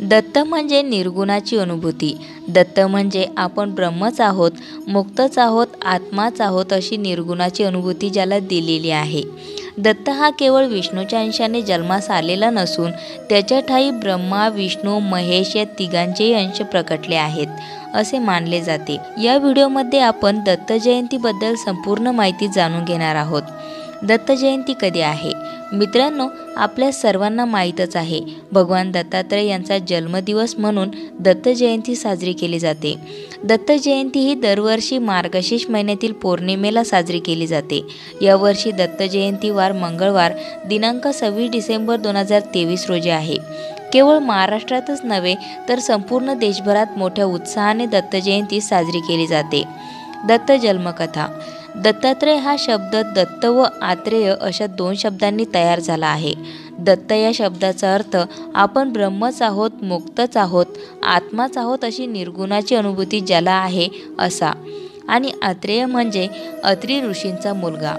दत्त म्हणजे निर्गुणाची अनुभूती. दत्त म्हणजे आपण ब्रह्मच आहोत, मुक्तच आहोत, आत्माच आहोत अशी निर्गुणाची अनुभूती ज्याला दिलेली आहे. दत्त हा केवळ विष्णूच्या अंशाने जन्मास आलेला नसून त्याच्या ठायी ब्रह्मा, विष्णू, महेश या तिघांचेही अंश प्रकटले आहेत असे मानले जाते. या व्हिडिओमध्ये आपण दत्त जयंतीबद्दल संपूर्ण माहिती जाणून घेणार आहोत. दत्त जयंती कधी आहे? मित्रांनो, आपल्या सर्वांना माहीतच आहे, भगवान दत्तात्रय यांचा जन्मदिवस म्हणून दत्त जयंती साजरी केली जाते. दत्त जयंती ही दरवर्षी मार्गशीर्ष महिन्यातील पौर्णिमेला साजरी केली जाते. यावर्षी दत्त जयंती वार मंगळवार दिनांक 26 डिसेंबर 2023 रोजी आहे. केवळ महाराष्ट्रातच नव्हे तर संपूर्ण देशभरात मोठ्या उत्साहाने दत्त जयंती साजरी केली जाते. दत्त जन्मकथा. दत्तात्रय हा शब्द दत्त व आत्रेय अशा दोन शब्दांनी तयार झाला आहे. दत्त या शब्दाचा अर्थ आपण ब्रह्मच आहोत, मुक्तच आहोत, आत्माच आहोत अशी निर्गुणाची अनुभूती ज्याला आहे असा, आणि आत्रेय म्हणजे अत्री ऋषींचा मुलगा.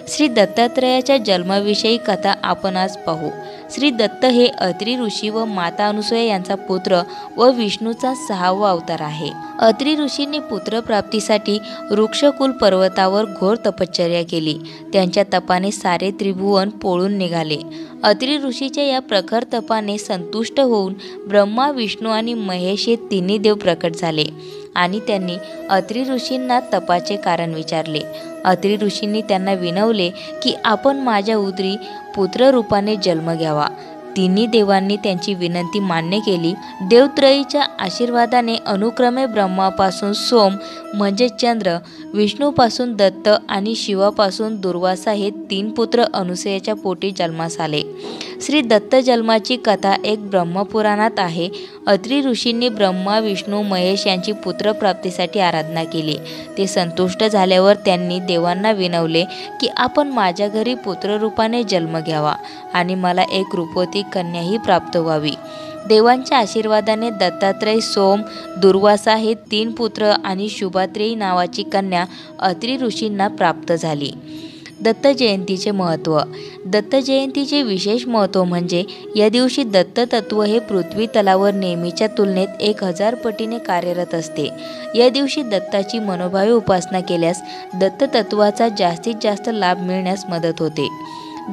श्री दत्तात्रयाच्या जन्माविषयी कथा आपण आज पाहू. श्री दत्त हे अत्री ऋषी व माता अनुसूया यांचा पुत्र व विष्णूचा 6वा अवतार आहे. अत्री ऋषींनी पुत्रप्राप्तीसाठी वृक्षकुल पर्वतावर घोर तपश्चर्या केली. त्यांच्या तपाने सारे त्रिभुवन पोळून निघाले. अत्री ऋषीच्या या प्रखर तपाने संतुष्ट होऊन ब्रह्मा, विष्णू आणि महेश हे तिन्ही देव प्रकट झाले आणि त्यांनी अत्री ऋषींना तपाचे कारण विचारले. अत्री ऋषींनी त्यांना विनवले की आपण माझ्या उदरी पुत्ररूपाने जन्म घ्यावा. तिन्ही देवांनी त्यांची विनंती मान्य केली. देवत्रयीच्या आशीर्वादाने अनुक्रमे ब्रह्मापासून सोम म्हणजे चंद्र, विष्णूपासून दत्त आणि शिवापासून दुर्वासा हे 3 पुत्र अनुसूयाच्या पोटी जन्मास आले. श्री दत्त जन्माची कथा एक ब्रह्मपुराणात आहे. अत्री ऋषींनी ब्रह्मा, विष्णू, महेश यांची पुत्रप्राप्तीसाठी आराधना केली. ते संतुष्ट झाल्यावर त्यांनी देवांना विनवले की आपण माझ्या घरी पुत्ररूपाने जन्म घ्यावा आणि मला एक रूपवती कन्याही प्राप्त व्हावी. देवांच्या आशीर्वादाने दत्तात्रय, सोम, दुर्वासा हे 3 पुत्र आणि शुभात्रेयी नावाची कन्या अत्री ऋषींना प्राप्त झाली. दत्त जयंतीचे महत्त्व. दत्त जयंतीचे विशेष महत्त्व म्हणजे या दिवशी दत्त तत्व हे पृथ्वी तलावर नेहमीच्या तुलनेत 1000 पटीने कार्यरत असते. या दिवशी दत्ताची मनोभावे उपासना केल्यास दत्त तत्वाचा जास्तीत जास्त लाभ मिळण्यास मदत होते.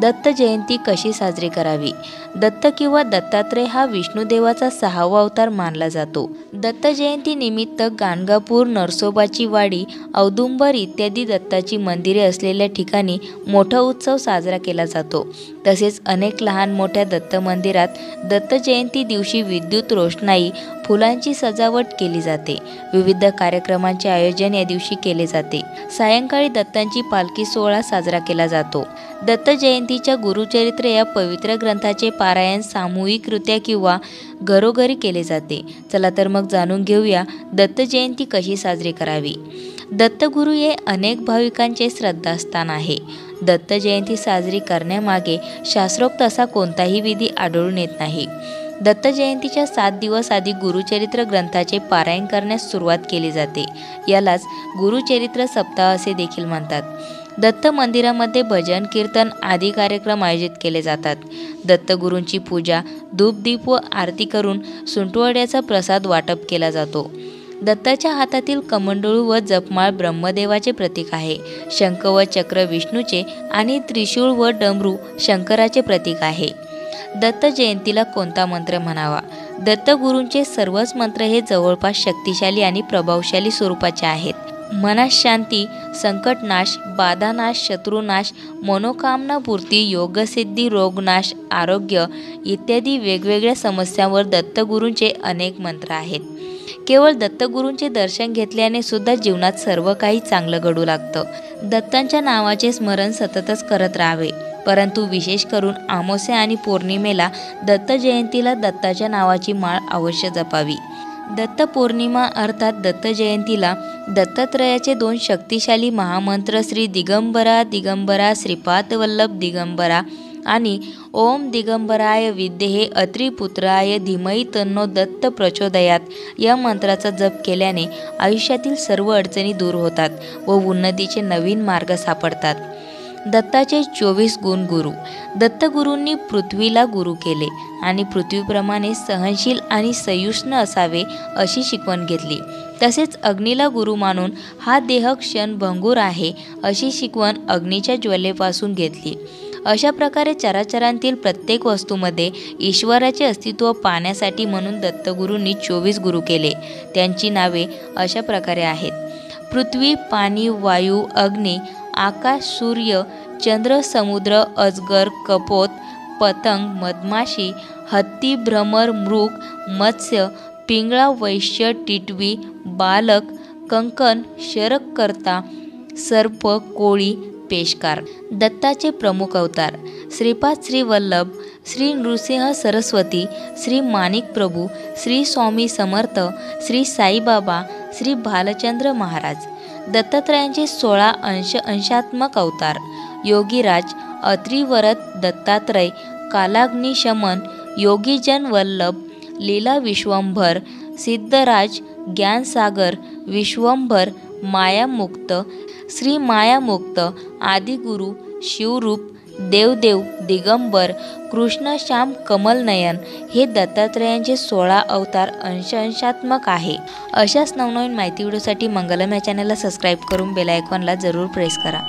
दत्त जयंती कशी साजरी करावी? दत्त किंवा दत्तात्रय हा विष्णुदेवाचा 6वा अवतार मानला जातो. दत्त जयंती निमित्त गाणगापूर, नरसोबाची वाडी, औदुंबर इत्यादी दत्ताची मंदिरे असलेल्या ठिकाणी मोठा उत्सव साजरा केला जातो. तसेच अनेक लहान मोठ्या दत्त मंदिरात दत्त जयंती दिवशी विद्युत रोषणाई, फुलांची सजावट केली जाते. विविध कार्यक्रमांचे आयोजन या दिवशी केले जाते. सायंकाळी दत्तांची पालखी सोहळा साजरा केला जातो. दत्त जयंतीच्या गुरुचरित्र या पवित्र ग्रंथाचे पारायण सामूहिकरित्या किंवा घरोघरी केले जाते. चला तर मग जाणून घेऊया दत्त जयंती कशी साजरी करावी. दत्तगुरू हे अनेक भाविकांचे श्रद्धास्थान आहे. दत्त जयंती साजरी करण्यामागे शास्त्रोक्त असा कोणताही विधी आढळून येत नाही. दत्त जयंतीच्या 7 दिवस आधी गुरुचरित्र ग्रंथाचे पारायण करण्यास सुरुवात केली जाते. यालाच गुरुचरित्र सप्ताह असे देखील म्हणतात. दत्त मंदिरामध्ये भजन, कीर्तन आदी कार्यक्रम आयोजित केले जातात. दत्तगुरूंची पूजा, धूपदीप व आरती करून सुंटवड्याचा प्रसाद वाटप केला जातो. दत्ताच्या हातातील कमंडलू व जपमाळ ब्रह्मदेवाचे प्रतीक आहे. शंख व चक्र विष्णूचे आणि त्रिशूळ व डमरू शंकराचे प्रतीक आहे. दत्त जयंतीला कोणता मंत्र म्हणावा? दत्तगुरूंचे सर्वच मंत्र हे जवळपास शक्तिशाली आणि प्रभावशाली स्वरूपाचे आहेत. मनास शांती, संकटनाश, बाधानाश, शत्रुनाश, मनोकामनापूर्ती, योगसिद्धी, रोगनाश, आरोग्य इत्यादी वेगवेगळ्या समस्यांवर दत्तगुरूंचे अनेक मंत्र आहेत. केवळ दत्तगुरूंचे दर्शन घेतल्याने सुद्धा जीवनात सर्व काही चांगलं घडू लागतं. दत्तांच्या नावाचे स्मरण सततच करत राहावे. परंतु विशेष करून अमावस्या आणि पौर्णिमेला दत्त जयंतीला दत्ताच्या नावाची माळ अवश्य जपावी. दत्त पौर्णिमा अर्थात दत्त जयंतीला दत्तात्रयाचे 2 शक्तिशाली महामंत्र श्री दिगंबरा दिगंबरा श्रीपाद वल्लभ दिगंबरा आणि ओम दिगंबराय विद्महे अत्रिपुत्राय धीमहि तन्नो दत्त प्रचोदयात या मंत्राचा जप केल्याने आयुष्यातील सर्व अडचणी दूर होतात व उन्नतीचे नवीन मार्ग सापडतात. दत्ताचे 24 गुण गुरु. दत्तगुरूंनी पृथ्वीला गुरु केले आणि पृथ्वीप्रमाणे सहनशील आणि सहिष्णू असावे अशी शिकवण घेतली. तसेच अग्नीला गुरु मानून हा देह क्षणभंगूर आहे अशी शिकवण अग्नीच्या ज्वालेपासून घेतली. अशा प्रकारे चराचरांतील प्रत्येक वस्तूमध्ये ईश्वराचे अस्तित्व पाहण्यासाठी म्हणून दत्तगुरूंनी 24 गुरु केले. त्यांची नावे अशा प्रकारे आहेत: पृथ्वी, पाणी, वायू, अग्नी, आकाश, सूर्य, चंद्र, समुद्र, अजगर, कपोत, पतंग, मधमाशी, हत्ती, भ्रमर, मृग, मत्स्य, पिंगळा, वैश्य, टिटवी, बालक, कंकण, शरककर्ता, सर्प, कोळी, पेशकार. दत्ताचे प्रमुख अवतार: श्रीपाद श्री वल्लभ, श्री नृसिंह सरस्वती, श्री माणिक प्रभू, श्री स्वामी समर्थ, श्री साईबाबा, श्री भालचंद्र महाराज. दत्तात्रयांचे 16 अंशात्मक अवतार: योगीराज, अत्रिवरद दत्तात्रय, कालाग्निशमन, योगीजन वल्लभ, लीला विश्वंभर, सिद्धराज, ज्ञानसागर, विश्वंभर, मायामुक्त, श्री मायामुक्त, आदिगुरु, शिवरूप, देवदेव, दिगंबर, कृष्णश्याम, कमलनयन. हे दत्तात्रयांचे 16 अवतार अंशात्मक आहे. अशाच नवनवीन माहिती व्हिडिओसाठी मंगलम या चॅनलला सबस्क्राईब करून बेल आयकॉनला जरूर प्रेस करा.